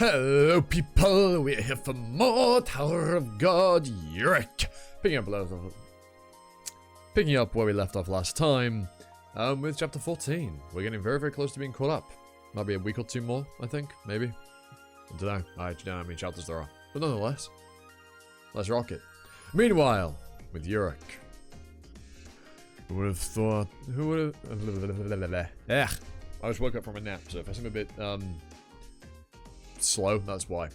Hello people, we're here for more Tower of God Urek. Picking up where we left off last time, with chapter 14. We're getting very, very close to being caught up. Might be a week or two more, I think, maybe. I don't know, I actually don't know how many chapters there are. But nonetheless, let's rock it. Meanwhile, with Urek. Who would have thought, who would have, I just woke up from a nap, so if I seem a bit, slow, that's why.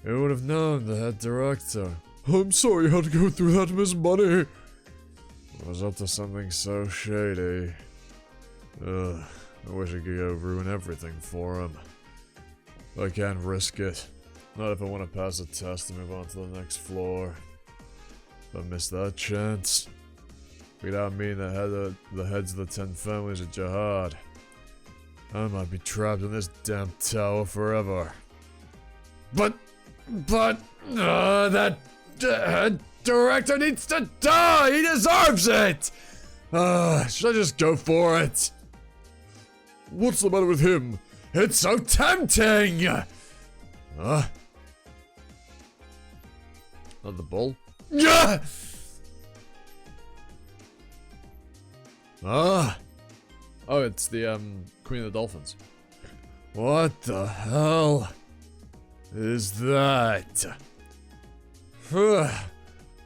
Who would have known the head director? I'm sorry you had to go through that, Miss Bunny. I was up to something so shady. Ugh, I wish I could go ruin everything for him. I can't risk it. Not if I want to pass a test and move on to the next floor. If I miss that chance, without meeting the heads of the 10 families of Jihad, I might be trapped in this damn tower forever. But that director needs to die! He deserves it! Should I just go for it? What's the matter with him? It's so tempting! Not the bull? Yeah! Oh, it's the, Queen of the Dolphins. What the hell is that?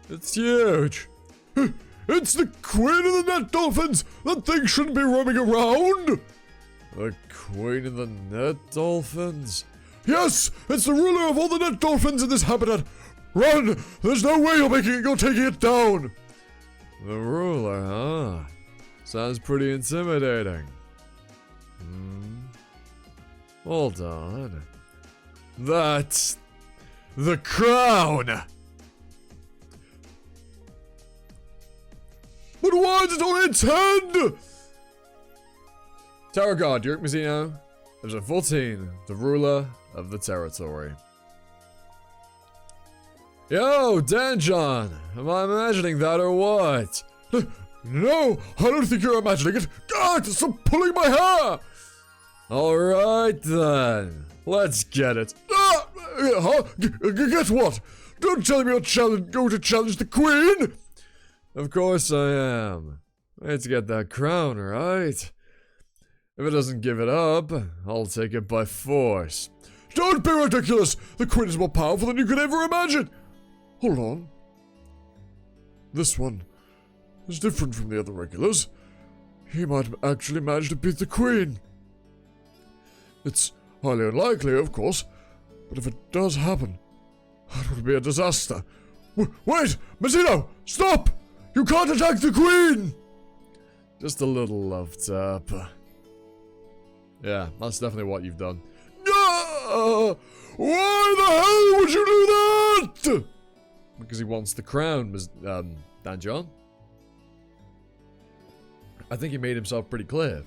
It's huge. It's the Queen of the Net Dolphins! That thing shouldn't be roaming around! The Queen of the Net Dolphins? Yes! It's the ruler of all the Net Dolphins in this habitat! Run! There's no way you're taking it down! The ruler, huh? Sounds pretty intimidating. Hold on. That's the crown! But why is it on its head? Tower God, Urek Mazzino, episode 14, the ruler of the territory. Yo, Danjon! Am I imagining that or what? No, I don't think you're imagining it. God, stop pulling my hair! Alright then, let's get it. Get what? Don't tell me you're going to challenge the Queen! Of course I am. I need to get that crown, right? If it doesn't give it up, I'll take it by force. Don't be ridiculous! The Queen is more powerful than you could ever imagine! Hold on. This one is different from the other regulars. He might actually manage to beat the Queen. It's highly unlikely, of course, but if it does happen, that would be a disaster. Wait! Mazzino! Stop! You can't attack the Queen! Just a little love tap. Yeah, that's definitely what you've done. Why the hell would you do that? Because he wants the crown, Danjon. I think he made himself pretty clear.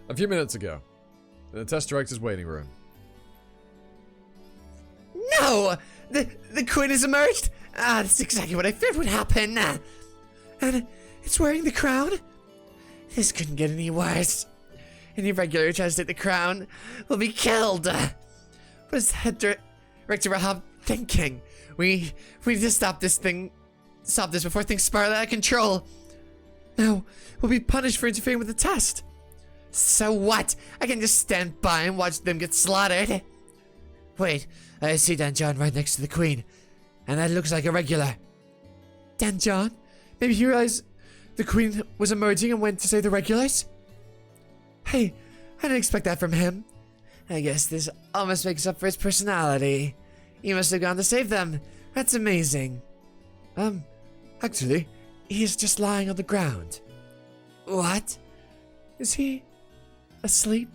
A few minutes ago, in the test director's waiting room. No! The Queen has emerged! That's exactly what I feared would happen. And it's wearing the crown? This couldn't get any worse. Any regular who tries to take the crown will be killed. What is the head director Rahab thinking? We need to stop this before things spiral out of control. No, we'll be punished for interfering with the test. So what? I can just stand by and watch them get slaughtered. Wait, I see Danjon right next to the Queen. And that looks like a regular. Danjon? Maybe he realized the Queen was emerging and went to save the regulars? Hey, I didn't expect that from him. I guess this almost makes up for his personality. He must have gone to save them. That's amazing. Actually, he's just lying on the ground. What? Is he asleep?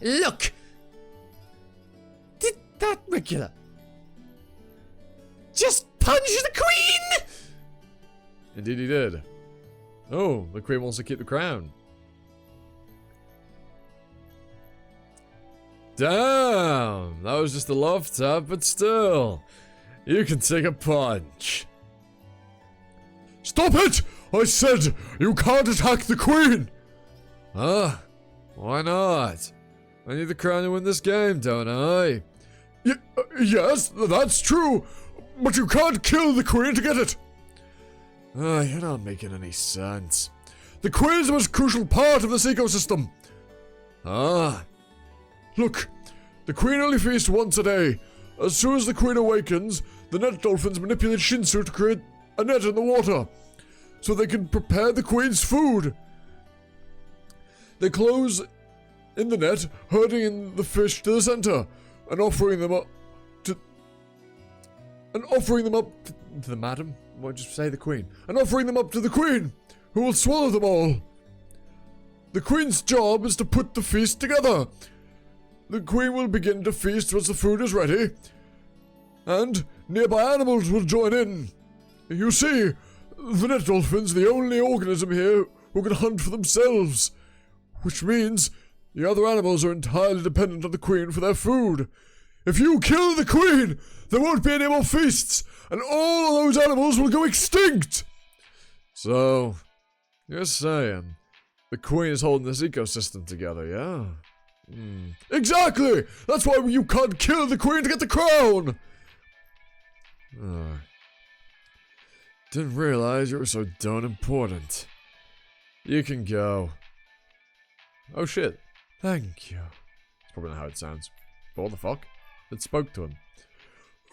Look! Did that regular just punch the Queen? Indeed he did. Oh, the Queen wants to keep the crown. Damn! That was just a love tap, but still. You can take a punch. Stop it! I said you can't attack the Queen! Why not? I need the crown to win this game, don't I? Yes, that's true, but you can't kill the queen to get it. You're not making any sense. The queen is the most crucial part of this ecosystem. Look, the queen only feasts once a day. As soon as the queen awakens, the net dolphins manipulate Shinsu to create a net in the water, so they can prepare the queen's food. They close in the net, herding in the fish to the center, and offering them up to the madam. Why'd you say the queen? And offering them up to the queen, who will swallow them all. The queen's job is to put the feast together. The queen will begin to feast once the food is ready, and nearby animals will join in. You see, the net dolphins are the only organism here who can hunt for themselves, which means the other animals are entirely dependent on the queen for their food. If you kill the queen, there won't be any more feasts, and all of those animals will go extinct. So, you're saying the queen is holding this ecosystem together, yeah? Exactly! That's why you can't kill the queen to get the crown! Didn't realize you were so darn important. You can go. Oh shit. Thank you. That's probably not how it sounds. But what the fuck? It spoke to him.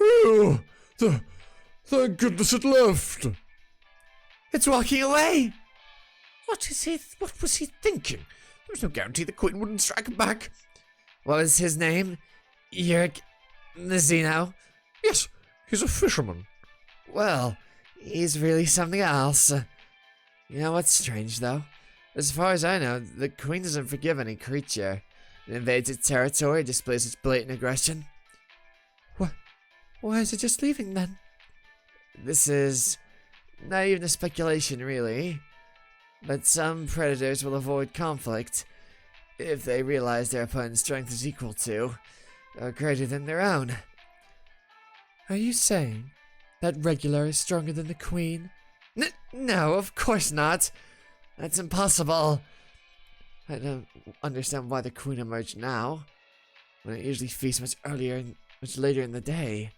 Oh, thank goodness it left. It's walking away. What was he thinking? There was no guarantee the queen wouldn't strike back. What was his name? Urek Nazino? Yes, he's a fisherman. Well, he's really something else. You know what's strange, though? As far as I know, the queen doesn't forgive any creature that invades its territory or displays its blatant aggression. Why is it just leaving, then? This is not even a speculation, really. But some predators will avoid conflict if they realize their opponent's strength is equal to, or greater than their own. Are you saying that Regular is stronger than the queen? No, of course not. That's impossible. I don't understand why the queen emerged now, when it usually feasts much earlier and much later in the day.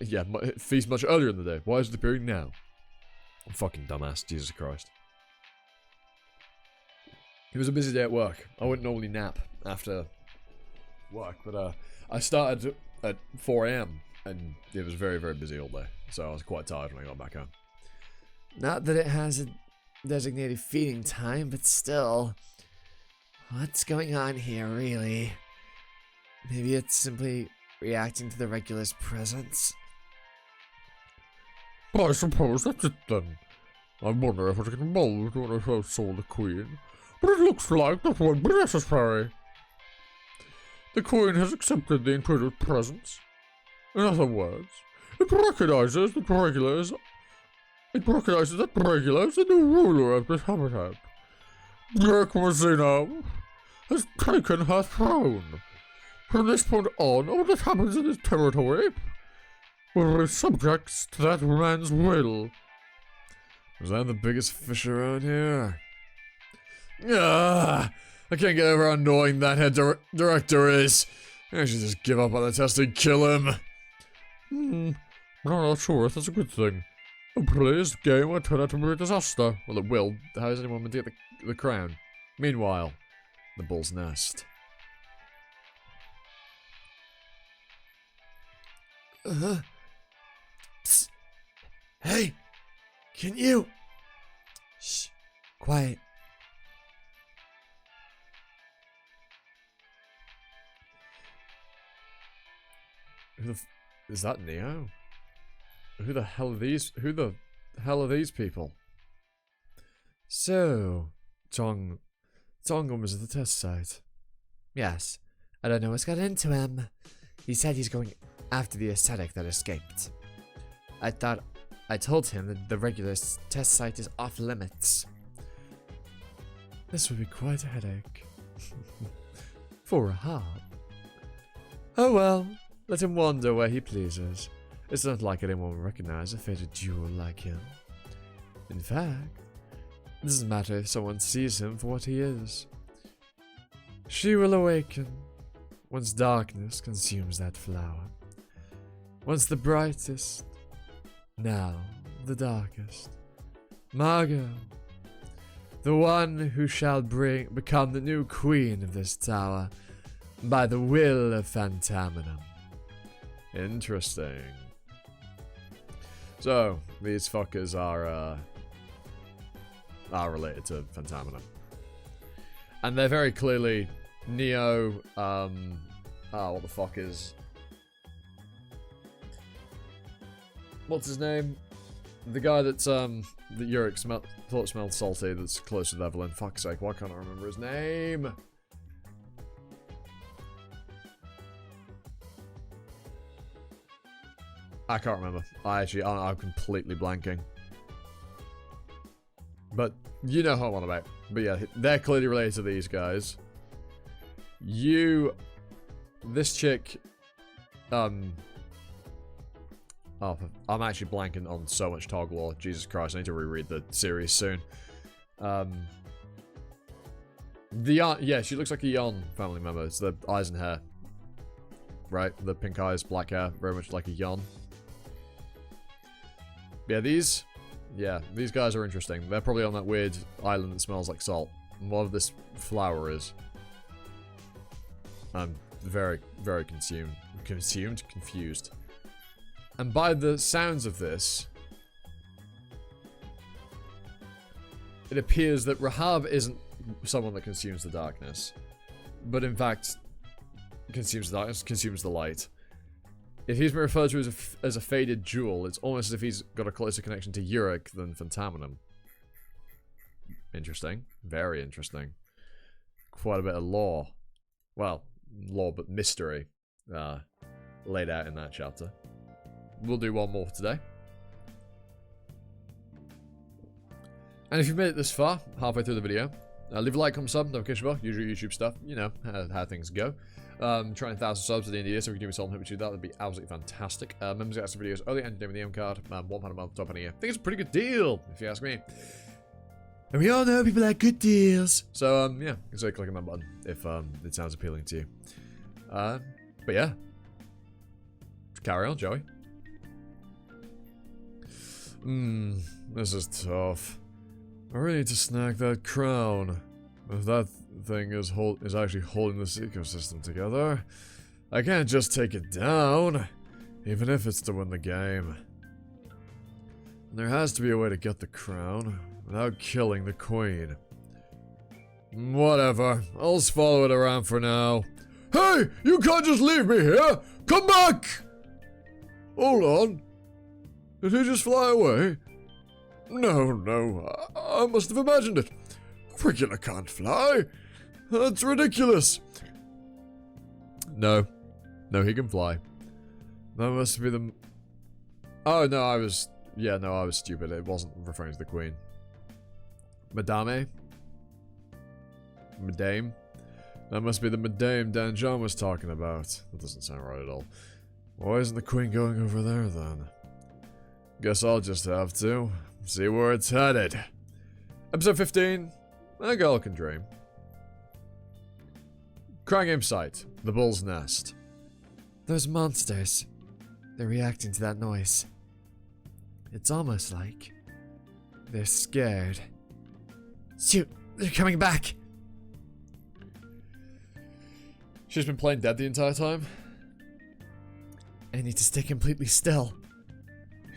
Yeah, it feasts much earlier in the day. Why is it appearing now? I'm fucking dumbass, Jesus Christ. It was a busy day at work. I wouldn't normally nap after work, but I started at 4 AM, and it was very, very busy all day, so I was quite tired when I got back home. Not that it has a designated feeding time, but still. What's going on here, really? Maybe it's simply reacting to the Regular's presence? I suppose that's it then. I wonder if I get involved when I first saw the queen, but it looks like that won't be necessary. The queen has accepted the intruder's presence. In other words, it recognizes that Regular is the new ruler of this habitat. Urek Mazino has taken her throne. From this point on, all that happens in this territory will be subject to that man's will. Was I the biggest fish around here? I can't get over how annoying that head director is. I should just give up on the test and kill him. I'm not sure if that's a good thing. Please, the game will turn out to be a disaster. Well, it will. How is anyone meant to get the crown? Meanwhile, the bull's nest. Psst. Hey! Can you? Shh. Quiet. Is that Neo? Who the hell are these people? So, Tongum is at the test site. Yes. I don't know what's got into him. He said he's going after the ascetic that escaped. I told him that the regular test site is off limits. This would be quite a headache. For a harp. Oh well, let him wander where he pleases. It's not like anyone will recognize a fated jewel like him. In fact, it doesn't matter if someone sees him for what he is. She will awaken once darkness consumes that flower. Once the brightest, now the darkest. Margot, the one who shall become the new queen of this tower by the will of phantaminum. Interesting. So, these fuckers are related to phantaminum. And they're very clearly Neo, what the fuck is... What's his name? The guy that's, that Urek thought smelled salty, that's close to Evelyn. Fuck's sake, why can't I remember his name? I can't remember. I'm completely blanking. But, you know who I'm on about. But yeah, they're clearly related to these guys. This chick, oh, I'm actually blanking on so much Tog lore. Jesus Christ, I need to reread the series soon. Yeah, she looks like a Yon family member. It's the eyes and hair. Right? The pink eyes, black hair, very much like a Yon. Yeah, these guys are interesting. They're probably on that weird island that smells like salt. And whatever this flower is. I'm very, very confused. And by the sounds of this, it appears that Rahab isn't someone that consumes the darkness, but in fact consumes the darkness, consumes the light. If he's been referred to as a faded jewel, it's almost as if he's got a closer connection to Urek than phantaminum. Interesting. Very interesting. Quite a bit of lore. Well, lore but mystery laid out in that chapter. We'll do one more today. And if you've made it this far, halfway through the video, leave a like, comment, sub, notification bell, usual YouTube stuff. You know how things go. Trying 1,000 subs at the end of the year, so if we can do me something, help me do that, that'd be absolutely fantastic. Members get extra videos early, and name the M card, £1 a month, top of the year. I think it's a pretty good deal, if you ask me. And we all know people like good deals. So, yeah, consider clicking that button if it sounds appealing to you. But yeah. Carry on, Joey. This is tough. I really need to snag that crown. If that thing is actually holding this ecosystem together, I can't just take it down, even if it's to win the game. And there has to be a way to get the crown without killing the queen. Whatever, I'll just follow it around for now. Hey, you can't just leave me here! Come back! Hold on. Did he just fly away? No, I must have imagined it. A regular can't fly. That's ridiculous. No, he can fly. That must be the... Oh, no, I was stupid. It wasn't referring to the queen. Madame? That must be the Madame Danjon was talking about. That doesn't sound right at all. Why isn't the queen going over there, then? Guess I'll just have to see where it's headed. Episode 15. A girl can dream. Crying Game site. The Bull's Nest. Those monsters. They're reacting to that noise. It's almost like they're scared. Shoot! They're coming back! She's been playing dead the entire time? I need to stay completely still.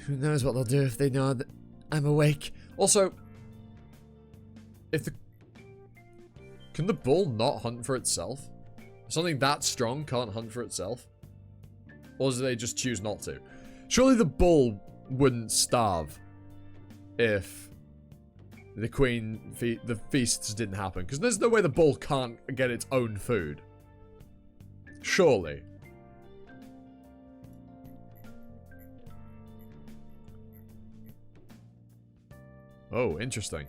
Who knows what they'll do if they know that I'm awake. Also, can the bull not hunt for itself? Something that strong can't hunt for itself? Or do they just choose not to? Surely the bull wouldn't starve if the the feasts didn't happen. Because there's no way the bull can't get its own food. Surely. Oh, interesting.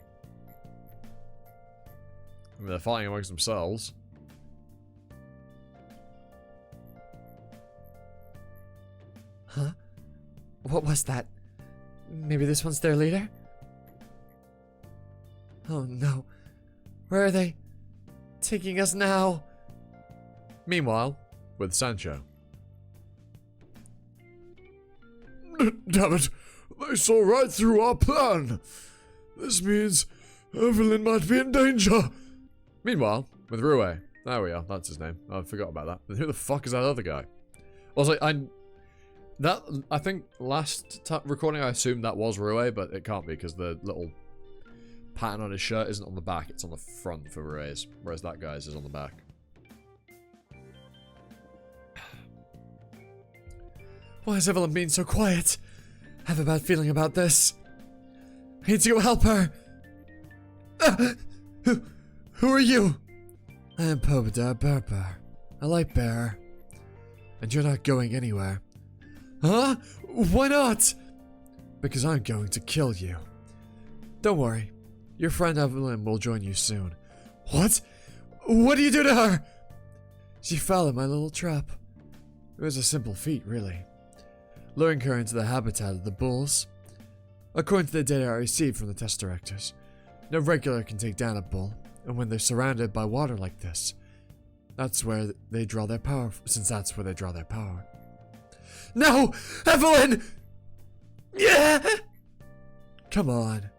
I mean, they're fighting amongst themselves. Huh? What was that? Maybe this one's their leader? Oh no. Where are they taking us now? Meanwhile, with Sancho. Damn it! They saw right through our plan! This means Evelyn might be in danger! Meanwhile, with Rue. There we are, that's his name. I forgot about that. But who the fuck is that other guy? Also, I think last recording I assumed that was Rue, but it can't be because the little pattern on his shirt isn't on the back, it's on the front for Rue's, whereas that guy's is on the back. Why has Evelyn been so quiet? I have a bad feeling about this. I need to go help her. Who are you? I am Pobada Berber, a light bearer. And you're not going anywhere. Huh? Why not? Because I'm going to kill you. Don't worry. Your friend Evelyn will join you soon. What? What do you do to her? She fell in my little trap. It was a simple feat, really. Luring her into the habitat of the bulls. According to the data I received from the test directors, no regular can take down a bull, and when they're surrounded by water like this, that's where they draw their power, since that's where they draw their power. No! Evelyn! Yeah! Come on.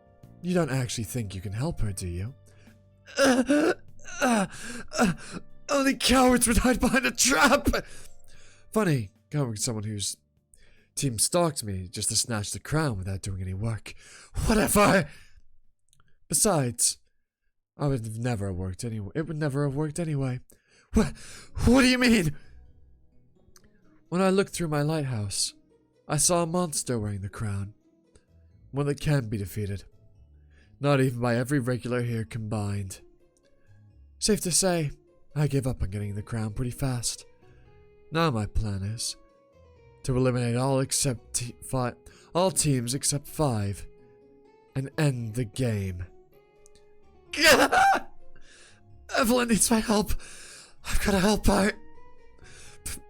You don't actually think you can help her, do you? Only cowards would hide behind a trap! Funny, coming from someone whose team stalked me just to snatch the crown without doing any work. Whatever! Besides, I would have never worked anyway. It would never have worked anyway. What do you mean? When I looked through my lighthouse, I saw a monster wearing the crown. One that can't be defeated. Not even by every regular here combined. Safe to say, I gave up on getting the crown pretty fast. Now my plan is to eliminate all teams except 5 and end the game. Evelyn needs my help. I've got to help her.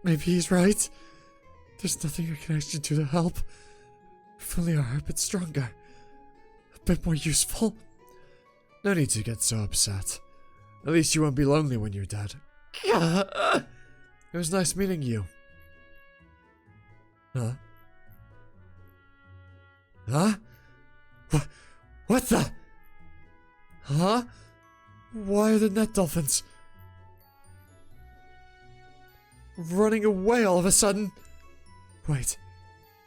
Maybe he's right. There's nothing I can actually do to help. If only I were a bit stronger. A bit more useful. No need to get so upset. At least you won't be lonely when you're dead. It was nice meeting you. Huh? Huh? What the? Huh? Why are the net dolphins running away all of a sudden? Wait,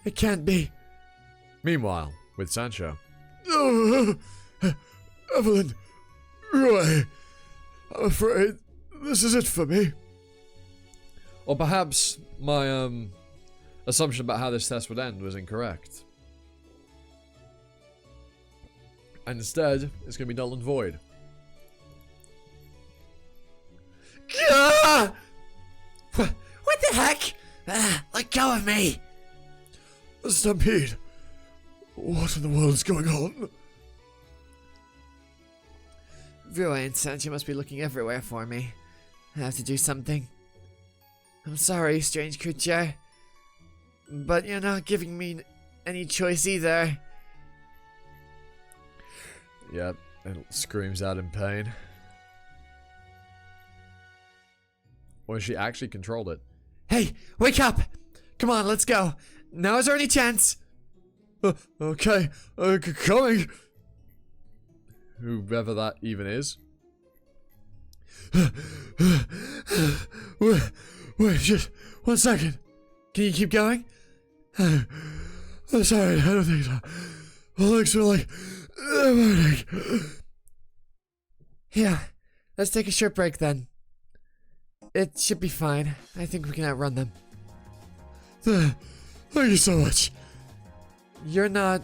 it can't be. Meanwhile, with Sancho. Evelyn, Roy, I'm afraid this is it for me. Or perhaps my assumption about how this test would end was incorrect. And instead, it's going to be null and void. What the heck? Let go of me! Stampede. What in the world is going on? Rue and Sancho must be looking everywhere for me. I have to do something. I'm sorry, strange creature. But you're not giving me any choice either. Yep, it screams out in pain. Or she actually controlled it. Hey, wake up! Come on, let's go. Now is there any chance? Okay, coming. Whoever that even is. Wait, just 1 second. Can you keep going? I'm sorry, I don't think so. My legs are like burning. Yeah, let's take a short break then. It should be fine. I think we can outrun them. Thank you so much. You're not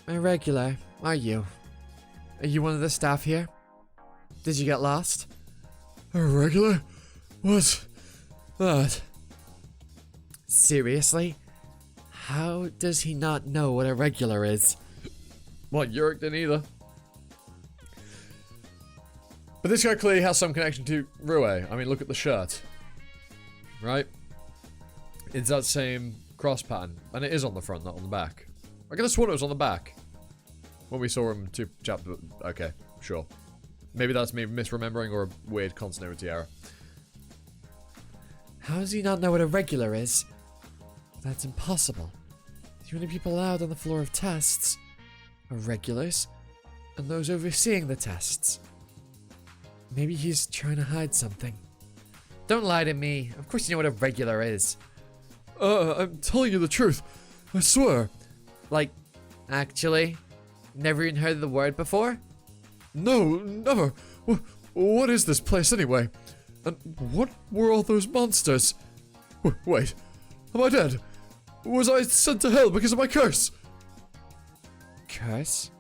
a regular, are you? Are you one of the staff here? Did you get lost? A regular? What's that? Seriously? How does he not know what a regular is? Well, Urek didn't either. But this guy clearly has some connection to Rue. I mean, look at the shirt. Right? It's that same cross pattern. And it is on the front, not on the back. I could have sworn it was on the back. When we saw him 2 chapters. Okay, sure. Maybe that's me misremembering or a weird continuity error. How does he not know what a regular is? That's impossible. The only people allowed on the floor of tests are regulars and those overseeing the tests. Maybe he's trying to hide something. Don't lie to me. Of course you know what a regular is. I'm telling you the truth. I swear. Like, actually? Never even heard of the word before? No, never. What is this place anyway? And what were all those monsters? Wait, am I dead? Was I sent to hell because of my curse? Curse?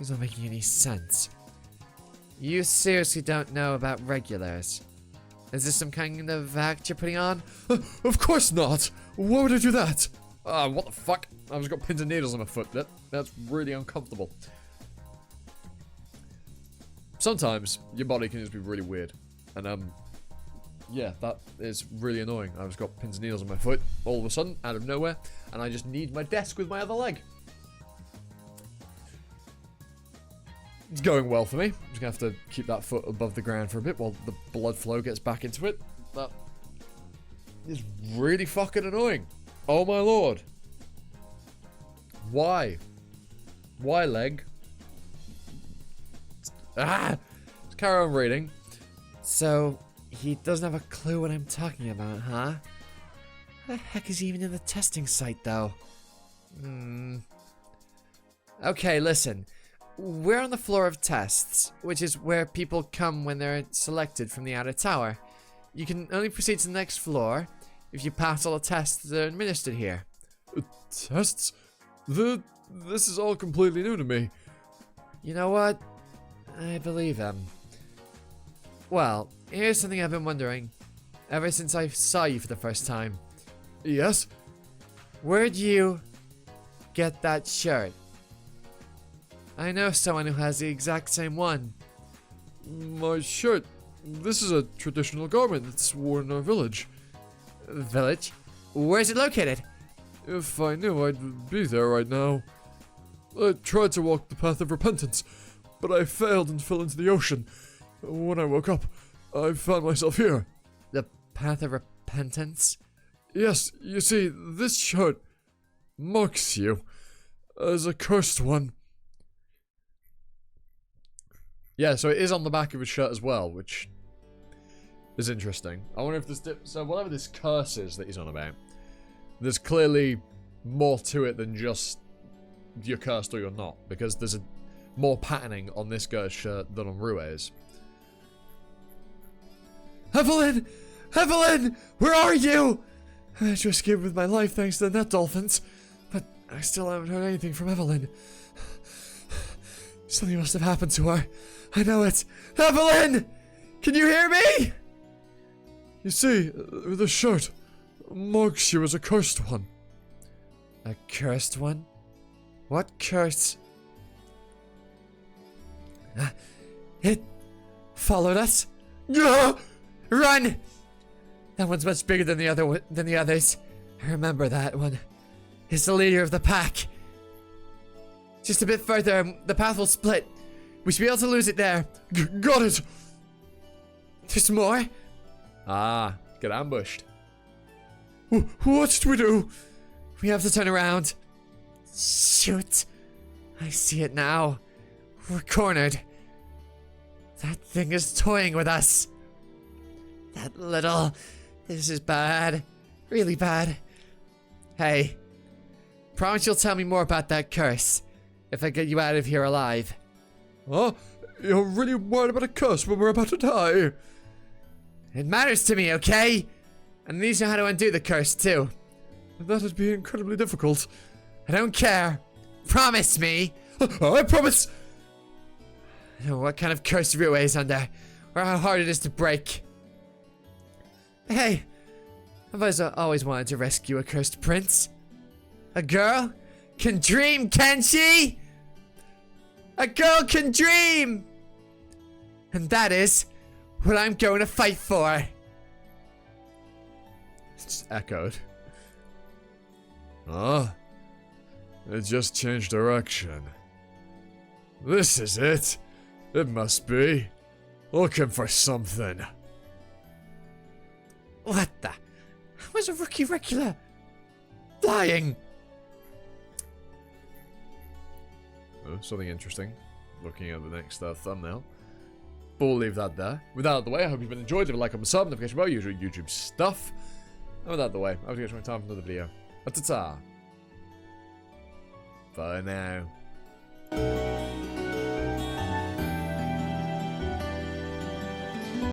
It's not making any sense. You seriously don't know about regulars? Is this some kind of act you're putting on? Of course not! Why would I do that? What the fuck? I've just got pins and needles on my foot. That's really uncomfortable. Sometimes your body can just be really weird. And yeah, that is really annoying. I've just got pins and needles on my foot all of a sudden, out of nowhere, and I just need my desk with my other leg. It's going well for me. I'm just gonna have to keep that foot above the ground for a bit while the blood flow gets back into it. That is really fucking annoying. Oh my lord. Why? Why, leg? Let's carry on reading. So, he doesn't have a clue what I'm talking about, huh? How the heck is he even in the testing site, though? Okay, listen. We're on the floor of tests, which is where people come when they're selected from the outer tower. You can only proceed to the next floor if you pass all the tests that are administered here. Tests? This is all completely new to me. You know what? I believe him. Well, here's something I've been wondering ever since I saw you for the first time. Yes? Where'd you get that shirt? I know someone who has the exact same one. My shirt. This is a traditional garment that's worn in our village. Village? Where's it located? If I knew, I'd be there right now. I tried to walk the path of repentance, but I failed and fell into the ocean. When I woke up, I found myself here. The path of repentance? Yes, you see, this shirt marks you as a cursed one. Yeah, so it is on the back of his shirt as well, which is interesting. I wonder if this... So whatever this curse is that he's on about, there's clearly more to it than just you're cursed or you're not, because there's more patterning on this guy's shirt than on Rue's. Evelyn! Evelyn! Where are you? I managed to escape with my life thanks to the net dolphins, but I still haven't heard anything from Evelyn. Something must have happened to her. I know it. Evelyn! Can you hear me? You see, the shirt marks you as a cursed one. A cursed one? What curse? It followed us? Yeah! Run! That one's much bigger than the others. I remember that one. It's the leader of the pack. Just a bit further, the path will split. We should be able to lose it there. Got it! There's more? Get ambushed. What do we do? We have to turn around. Shoot. I see it now. We're cornered. That thing is toying with us. That little... This is bad. Really bad. Hey. Promise you'll tell me more about that curse. If I get you out of here alive. Huh? You're really worried about a curse when we're about to die? It matters to me, okay? And these know how to undo the curse, too. That'd be incredibly difficult. I don't care. Promise me. I promise! I don't know what kind of curse Rue is under, or how hard it is to break. Hey, I've always wanted to rescue a cursed prince. A girl can dream, can she? A girl can dream! And that is what I'm going to fight for. It's echoed. It just changed direction. This is it. It must be. Looking for something. What the? There's a rookie regular flying. Oh, something interesting. Looking at the next thumbnail. But we'll leave that there. With that out of the way, I hope you've been enjoyed. Leave a like on the sub, notification bell, usual YouTube stuff. And with that out of the way, I hope you guys have time for another video. Ta-ta. For now.